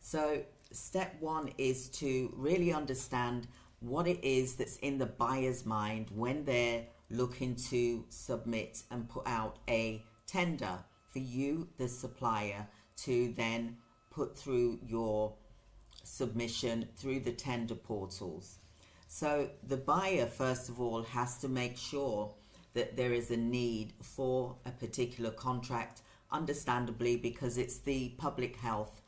So step one is to really understand what it is that's in the buyer's mind when they're looking to submit and put out a tender for you, the supplier, to then put through your submission through the tender portals. So the buyer, first of all, has to make sure that there is a need for a particular contract, understandably, because it's the public health,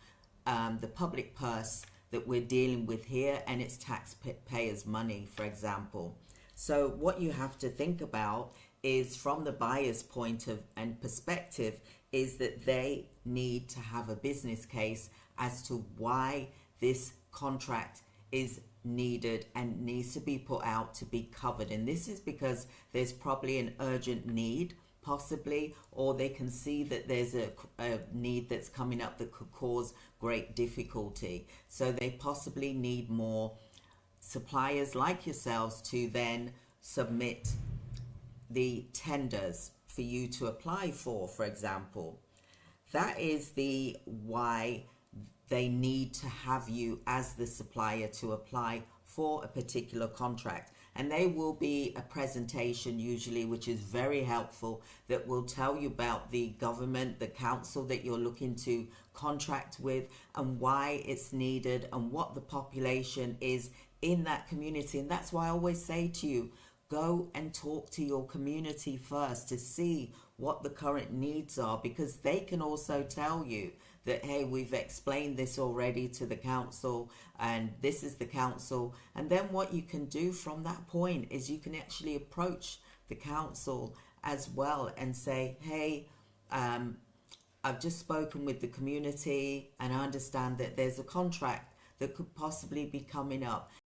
the public purse that we're dealing with here, and it's taxpayers' money, for example. So what you have to think about is, from the buyer's point of and perspective, is that they need to have a business case as to why this contract is needed and needs to be put out to be covered. And this is because there's probably an urgent need, possibly, or they can see that there's a need that's coming up that could cause great difficulty. So they possibly need more suppliers like yourselves to then submit the tenders for you to apply for example. That is the why they need to have you as the supplier to apply for a particular contract. And there will be a presentation usually which is very helpful that will tell you about the government, the council that you're looking to contract with, and why it's needed and what the population is in that community. And that's why I always say to you, go and talk to your community first to see what the current needs are, because they can also tell you that, hey, we've explained this already to the council and this is the council. And then what you can do from that point is you can actually approach the council as well and say, hey, I've just spoken with the community and I understand that there's a contract that could possibly be coming up.